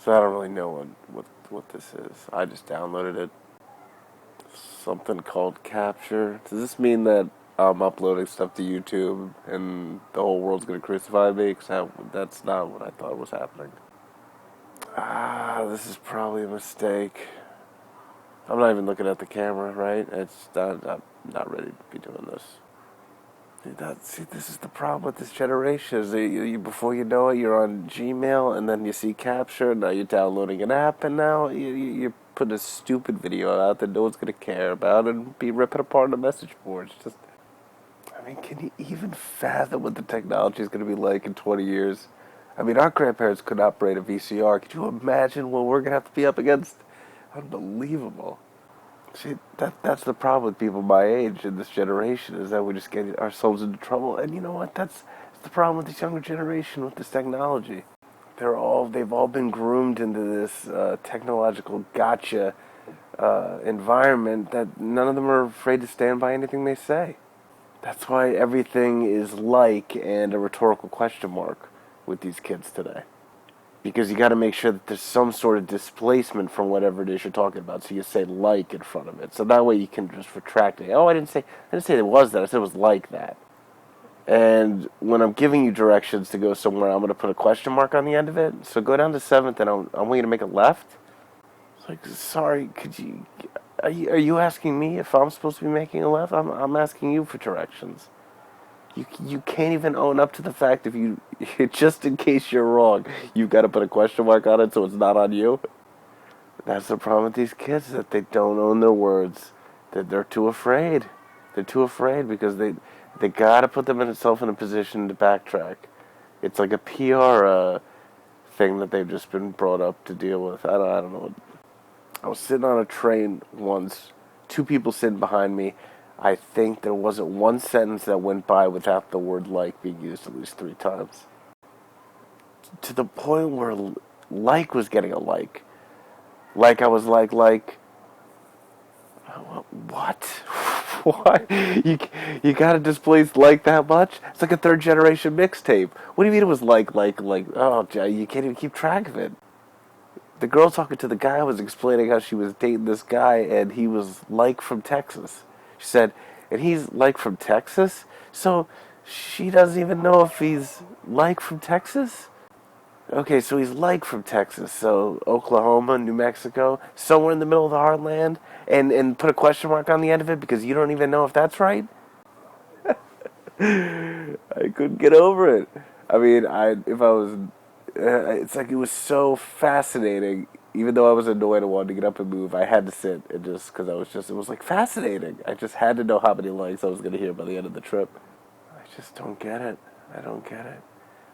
So I don't really know what this is. I just downloaded it. Something called Capture. Does this mean that I'm uploading stuff to YouTube and the whole world's gonna crucify me? Because that's not what I thought was happening. This is probably a mistake. I'm not even looking at the camera, right? I'm not ready to be doing this. See, this is the problem with this generation. Is that before you know it, you're on Gmail, and then you see Capture. Now you're downloading an app, and now you're putting a stupid video out that no one's gonna care about, and be ripping apart the message boards. Just, I mean, can you even fathom what the technology is gonna be like in 20 years? I mean, our grandparents could operate a VCR. Could you imagine what we're gonna have to be up against? Unbelievable. See, that's the problem with people my age in this generation, is that we just get ourselves into trouble. And you know what? That's the problem with this younger generation with this technology. They've all been groomed into this technological gotcha environment that none of them are afraid to stand by anything they say. That's why everything is like and a rhetorical question mark with these kids today. Because you got to make sure that there's some sort of displacement from whatever it is you're talking about. So you say like in front of it. So that way you can just retract it. Oh, I didn't say it was that. I said it was like that. And when I'm giving you directions to go somewhere, I'm going to put a question mark on the end of it. So go down to 7th, and I want you to make a left. It's like, sorry, are you asking me if I'm supposed to be making a left? I'm asking you for directions. You can't even own up to the fact if you, just in case you're wrong, you've got to put a question mark on it so it's not on you. That's the problem with these kids, that they don't own their words. That they're too afraid. They're too afraid because they got to put themselves in a position to backtrack. It's like a PR thing that they've just been brought up to deal with. I don't know. I was sitting on a train once, 2 people sitting behind me. I think there wasn't one sentence that went by without the word like being used at least 3 times. To the point where like was getting a like. Like I was like, what? Why? You gotta displace like that much? It's like a 3rd generation mixtape. What do you mean it was like? Oh, you can't even keep track of it. The girl talking to the guy was explaining how she was dating this guy and he was like from Texas. She said, and he's like from Texas? So she doesn't even know if he's like from Texas? Okay, so he's like from Texas. So Oklahoma, New Mexico, somewhere in the middle of the heartland, and put a question mark on the end of it because you don't even know if that's right? I couldn't get over it. I mean, it's like it was so fascinating. Even though I was annoyed and wanted to get up and move, I had to sit and because it was like fascinating. I just had to know how many likes I was going to hear by the end of the trip. I just don't get it. I don't get it.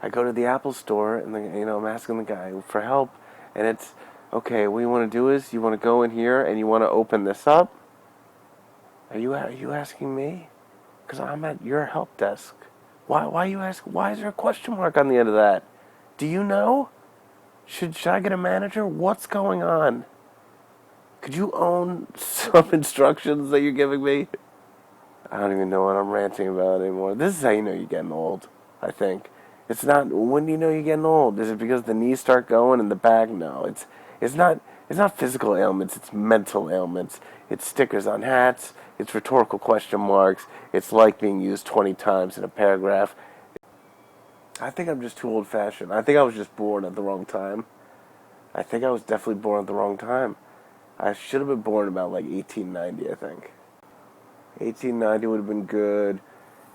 I go to the Apple store and I'm asking the guy for help, and it's okay. What you want to do is you want to go in here and you want to open this up. Are you asking me? Because I'm at your help desk. Why you ask? Why is there a question mark on the end of that? Do you know? Should I get a manager? What's going on? Could you own some instructions that you're giving me? I don't even know what I'm ranting about anymore. This is how you know you're getting old, I think. It's not, when do you know you're getting old? Is it because the knees start going and the back? No, it's not physical ailments, it's mental ailments. It's stickers on hats, it's rhetorical question marks, it's like being used 20 times in a paragraph. I think I'm just too old-fashioned. I think I was just born at the wrong time. I think I was definitely born at the wrong time. I should have been born about like 1890, I think. 1890 would have been good.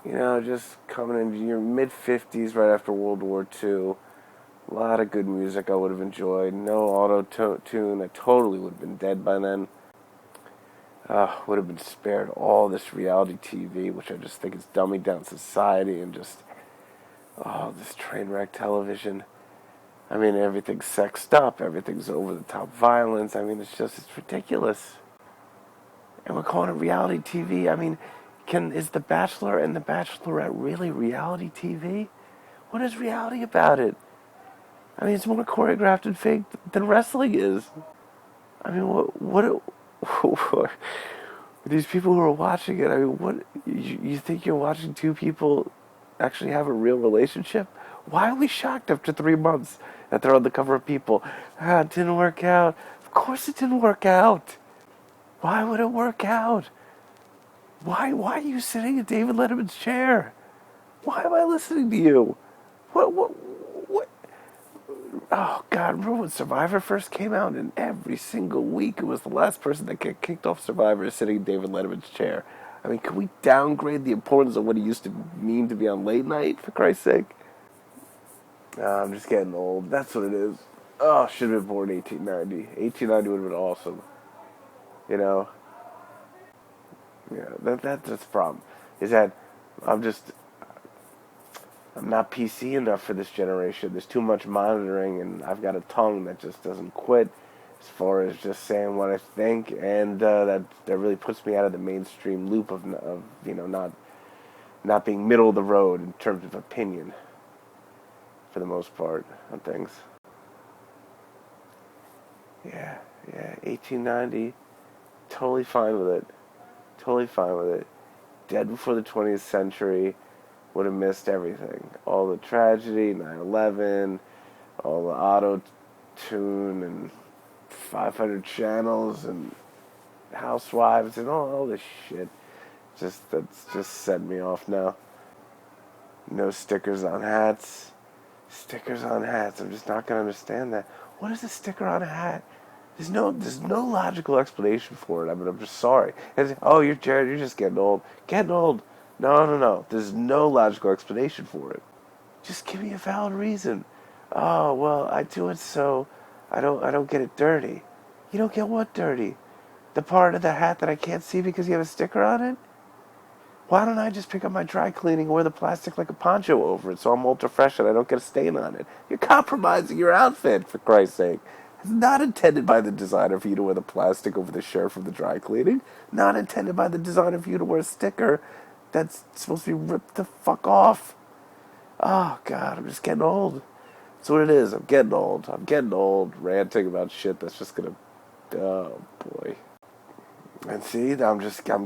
Just coming into your mid-50s right after World War II. A lot of good music I would have enjoyed. No auto-tune. I totally would have been dead by then. Would have been spared all this reality TV, which I just think is dumbing down society and just... this train wreck television. I mean, everything's sexed up. Everything's over-the-top violence. I mean, it's ridiculous. And we're calling it reality TV. I mean, is The Bachelor and The Bachelorette really reality TV? What is reality about it? I mean, it's more choreographed and fake than wrestling is. I mean, what these people who are watching it, I mean, what, you think you're watching 2 people actually have a real relationship? Why are we shocked after 3 months that they're on the cover of People. It didn't work out. Of course it didn't work out. Why would it work out? Why are you sitting in David Letterman's chair? Why am I listening to you? What? Oh, God, remember when Survivor first came out, and every single week it was the last person that get kicked off Survivor sitting in David Letterman's chair. I mean, can we downgrade the importance of what it used to mean to be on late night, for Christ's sake? I'm just getting old. That's what it is. Oh, should have been born 1890. 1890 would have been awesome. You know? Yeah, that's the problem. Is that I'm just I'm not PC enough for this generation. There's too much monitoring, and I've got a tongue that just doesn't quit as far as just saying what I think, and that really puts me out of the mainstream loop of not being middle of the road in terms of opinion for the most part on things. Yeah, 1890, totally fine with it. Totally fine with it. Dead before the 20th century. Would have missed everything. All the tragedy, 9/11, all the auto-tune and 500 channels and housewives and all this shit. That's just set me off now. No stickers on hats. Stickers on hats. I'm just not going to understand that. What is a sticker on a hat? There's no logical explanation for it. I mean, I'm just sorry. Oh, you're Jared, you're just getting old. Getting old. No. There's no logical explanation for it. Just give me a valid reason. Oh, well, I do it so I don't get it dirty. You don't get what dirty? The part of the hat that I can't see because you have a sticker on it? Why don't I just pick up my dry cleaning and wear the plastic like a poncho over it so I'm ultra fresh and I don't get a stain on it? You're compromising your outfit, for Christ's sake. It's not intended by the designer for you to wear the plastic over the shirt from the dry cleaning. Not intended by the designer for you to wear a sticker that's supposed to be ripped the fuck off. Oh, God, I'm just getting old. That's what it is. I'm getting old. Ranting about shit that's just gonna... Oh, boy. And see, I'm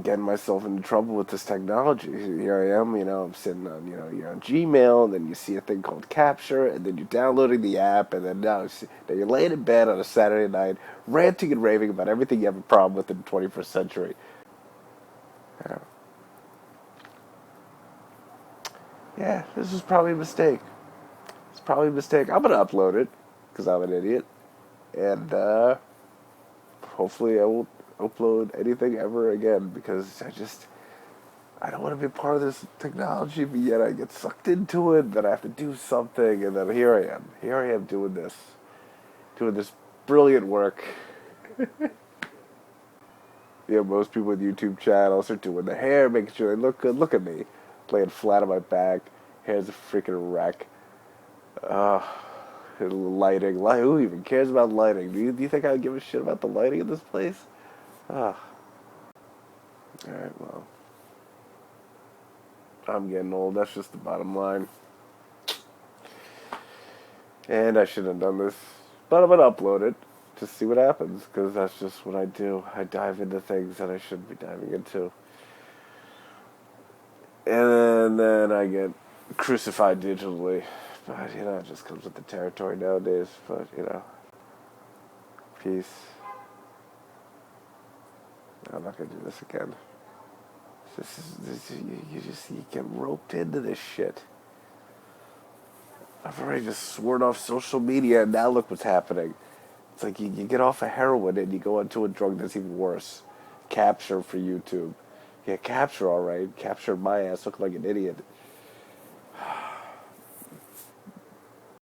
getting myself into trouble with this technology. Here I am, I'm sitting on, you're on Gmail, and then you see a thing called Capture, and then you're downloading the app, and then now you're laying in bed on a Saturday night, ranting and raving about everything you have a problem with in the 21st century. Yeah, this was probably a mistake. It's probably a mistake. I'm going to upload it, because I'm an idiot, and hopefully I won't upload anything ever again, because I don't want to be a part of this technology, but yet I get sucked into it, then I have to do something, and then here I am doing this brilliant work. Most people with YouTube channels are doing the hair, making sure they look good. Look at me, laying flat on my back, hair's a freaking wreck. Lighting, who even cares about lighting? Do you think I would give a shit about the lighting in this place? Alright, well, I'm getting old, that's just the bottom line. And I shouldn't have done this, but I'm going to upload it to see what happens, because that's just what I do. I dive into things that I shouldn't be diving into. And then I get crucified digitally. But, it just comes with the territory nowadays. But, peace. I'm not going to do this again. You get roped into this shit. I've already just sworn off social media, and now look what's happening. It's like you get off of heroin and you go onto a drug that's even worse. Capture for YouTube. Yeah, Capture, all right. Captured my ass, look like an idiot.